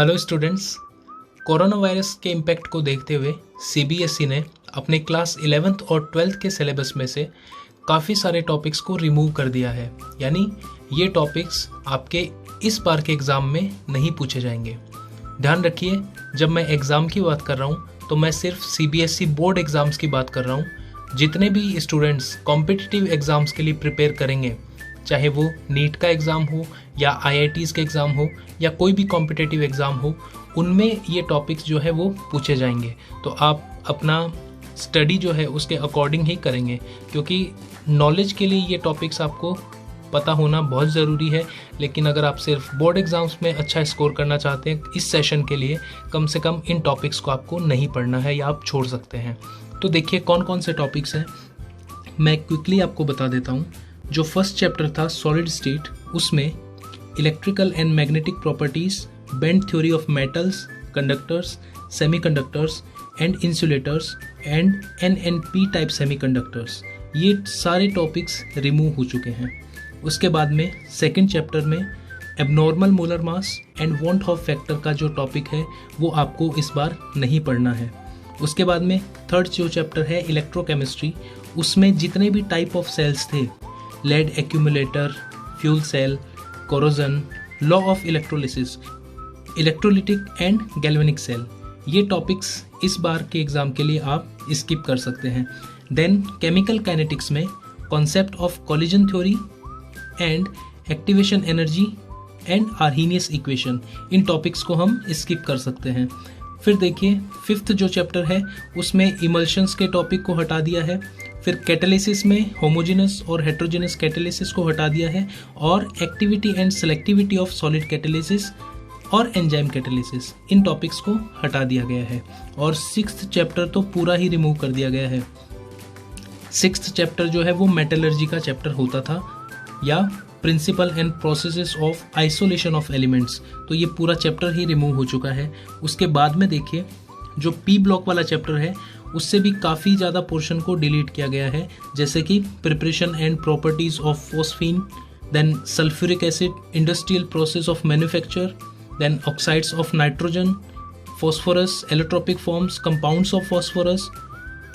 Hello students. Corona virus के impact को देखते हुए सीबीएसई ने अपने क्लास 11th और 12th के सिलेबस में से काफ़ी सारे टॉपिक्स को रिमूव कर दिया है। यानी ये टॉपिक्स आपके इस बार के एग्ज़ाम में नहीं पूछे जाएंगे। ध्यान रखिए, जब मैं एग्ज़ाम की बात कर रहा हूँ तो मैं सिर्फ सीबीएसई बोर्ड एग्ज़ाम्स की बात कर रहा हूँ। जितने भी स्टूडेंट्स कॉम्पिटिटिव एग्ज़ाम्स के लिए प्रिपेयर करेंगे, चाहे वो नीट का एग्ज़ाम हो या आईआईटीज़ के एग्ज़ाम हो या कोई भी कॉम्पिटिटिव एग्ज़ाम हो, उनमें ये टॉपिक्स जो है वो पूछे जाएंगे। तो आप अपना स्टडी जो है उसके अकॉर्डिंग ही करेंगे, क्योंकि नॉलेज के लिए ये टॉपिक्स आपको पता होना बहुत ज़रूरी है। लेकिन अगर आप सिर्फ बोर्ड एग्ज़ाम्स में अच्छा स्कोर करना चाहते हैं इस सेशन के लिए, कम से कम इन टॉपिक्स को आपको नहीं पढ़ना है या आप छोड़ सकते हैं। तो देखिए कौन कौन से टॉपिक्स हैं, मैं क्विकली आपको बता देता हूँ। जो फर्स्ट चैप्टर था सॉलिड स्टेट, उसमें electrical and magnetic properties, bend theory of metals, conductors, semiconductors and insulators and NNP type semiconductors, ये सारे टॉपिक्स रिमूव हो चुके हैं। उसके बाद में सेकंड चैप्टर में abnormal molar mass and van't Hoff factor का जो टॉपिक है वो आपको इस बार नहीं पढ़ना है। उसके बाद में थर्ड जो चैप्टर है इलेक्ट्रोकेमिस्ट्री, उसमें जितने भी टाइप ऑफ सेल्स थे, lead accumulator, fuel cell, corrosion, law of electrolysis, electrolytic and galvanic cell, ये टॉपिक्स इस बार के एग्ज़ाम के लिए आप स्किप कर सकते हैं। देन केमिकल काइनेटिक्स में concept of collision theory and activation energy and Arrhenius equation, in topics को हम स्किप कर सकते हैं। फिर देखिए फिफ्थ जो चैप्टर है उसमें इमल्शंस के टॉपिक को हटा दिया है। फिर कैटालिसिस में होमोजेनस और हेट्रोजेनस कैटालिसिस को हटा दिया है, और activity and selectivity of solid catalysis और एंजाइम कैटालिसिस, इन टॉपिक्स को हटा दिया गया है। और सिक्स्थ चैप्टर तो पूरा ही रिमूव कर दिया गया है। सिक्स्थ चैप्टर जो है वो मेटलर्जी का चैप्टर होता था, या principle and processes of isolation of elements, तो ये पूरा चैप्टर ही रिमूव हो चुका है। उसके बाद में देखिए जो पी ब्लॉक वाला चैप्टर है उससे भी काफ़ी ज़्यादा पोर्शन को डिलीट किया गया है, जैसे कि preparation and properties of phosphine, then sulphuric acid, industrial process of manufacture, then oxides of nitrogen, phosphorus, allotropic forms, compounds of phosphorus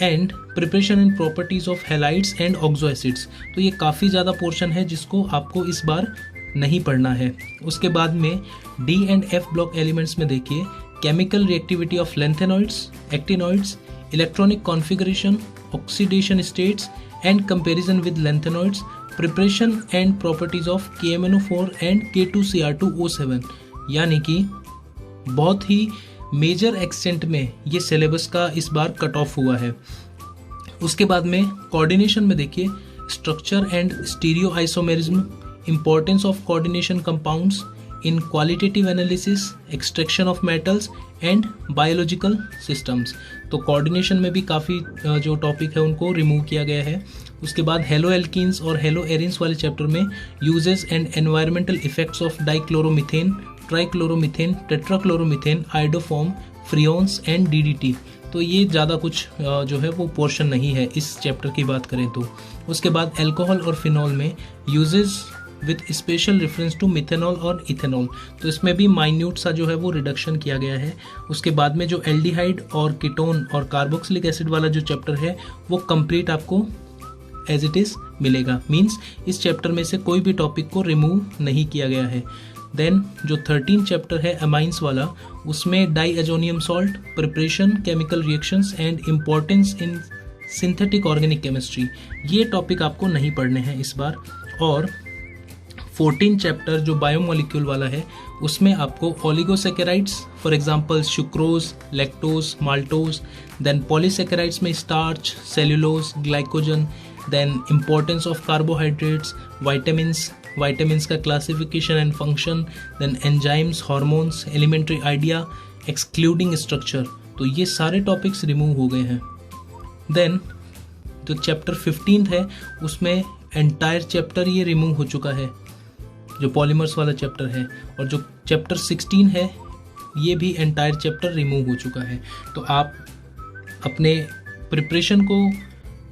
and preparation and properties of halides and oxo acids. तो ये काफ़ी ज़्यादा portion है जिसको आपको इस बार नहीं पढ़ना है। उसके बाद में D and F block elements में देखिए chemical reactivity of lanthanoids, actinoids, electronic configuration, oxidation states and comparison with lanthanoids, preparation and properties of KMnO4 and K2Cr2O7। यानी कि बहुत ही मेजर एक्सटेंट में ये सिलेबस का इस बार कट ऑफ हुआ है। उसके बाद में कोऑर्डिनेशन में देखिए structure and stereo isomerism, importance of coordination compounds in qualitative analysis, extraction of metals and biological systems. तो कोऑर्डिनेशन में भी काफ़ी जो टॉपिक है उनको रिमूव किया गया है। उसके बाद हेलो एल्कीन्स और हेलो एरिन्स वाले चैप्टर में uses and environmental effects of dichloromethane, trichloromethane, tetrachloromethane, iodoform, freons and DDT। तो ये ज़्यादा कुछ जो है वो पोर्शन नहीं है इस चैप्टर की बात करें तो। उसके बाद अल्कोहल और फिनॉल में uses with special reference to methanol और इथेनॉल, तो इसमें भी माइन्यूट सा जो है वो रिडक्शन किया गया है। उसके बाद में जो एल्डिहाइड और कीटोन और कार्बोक्सिलिक एसिड वाला जो चैप्टर है वो कंप्लीट आपको एज इट इज़ मिलेगा। मीन्स इस चैप्टर में से कोई भी टॉपिक को रिमूव नहीं किया गया है। देन जो 13 चैप्टर है अमाइंस वाला, उसमें diazonium salt, preparation, chemical reactions and importance in synthetic organic chemistry, ये टॉपिक आपको नहीं पढ़ने हैं इस बार। और 14 चैप्टर जो बायोमोलिक्यूल वाला है उसमें आपको oligosaccharides, for example sucrose, lactose, maltose, then polysaccharides में starch, cellulose, glycogen, then importance of carbohydrates, vitamins का classification and function, then enzymes, hormones, elementary idea, excluding structure, तो ये सारे टॉपिक्स रिमूव हो गए हैं। देन जो चैप्टर 15 है उसमें एंटायर चैप्टर ये रिमूव हो चुका है, जो पॉलीमर्स वाला चैप्टर है। और जो चैप्टर 16 है ये भी एंटायर चैप्टर रिमूव हो चुका है। तो आप अपने प्रिपरेशन को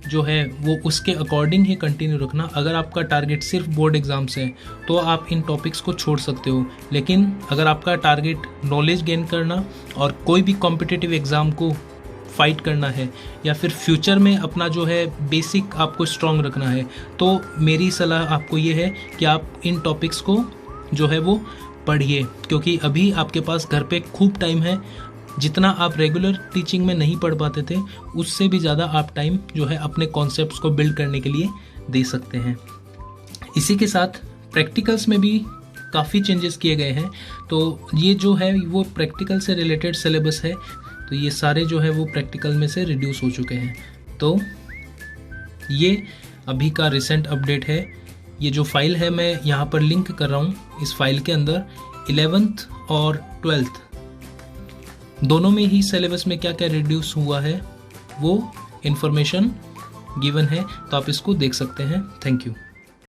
जो है वो उसके अकॉर्डिंग ही कंटिन्यू रखना। अगर आपका टारगेट सिर्फ बोर्ड एग्ज़ाम्स है तो आप इन टॉपिक्स को छोड़ सकते हो, लेकिन अगर आपका टारगेट नॉलेज गेन करना और कोई भी कॉम्पिटिटिव एग्ज़ाम को फाइट करना है या फिर फ्यूचर में अपना जो है बेसिक आपको स्ट्रॉन्ग रखना है, तो मेरी सलाह आपको ये है कि आप इन टॉपिक्स को जो है वो पढ़िए, क्योंकि अभी आपके पास घर पे खूब टाइम है। जितना आप रेगुलर टीचिंग में नहीं पढ़ पाते थे उससे भी ज़्यादा आप टाइम जो है अपने कॉन्सेप्ट्स को बिल्ड करने के लिए दे सकते हैं। इसी के साथ प्रैक्टिकल्स में भी काफ़ी चेंजेस किए गए हैं। तो ये जो है वो प्रैक्टिकल से रिलेटेड सिलेबस है, तो ये सारे जो है वो प्रैक्टिकल में से रिड्यूस हो चुके हैं। तो ये अभी का रिसेंट अपडेट है। ये जो फाइल है मैं यहाँ पर लिंक कर रहा हूँ, इस फाइल के अंदर 11th और 12th दोनों में ही सिलेबस में क्या क्या रिड्यूस हुआ है वो इन्फॉर्मेशन गिवन है, तो आप इसको देख सकते हैं। Thank you.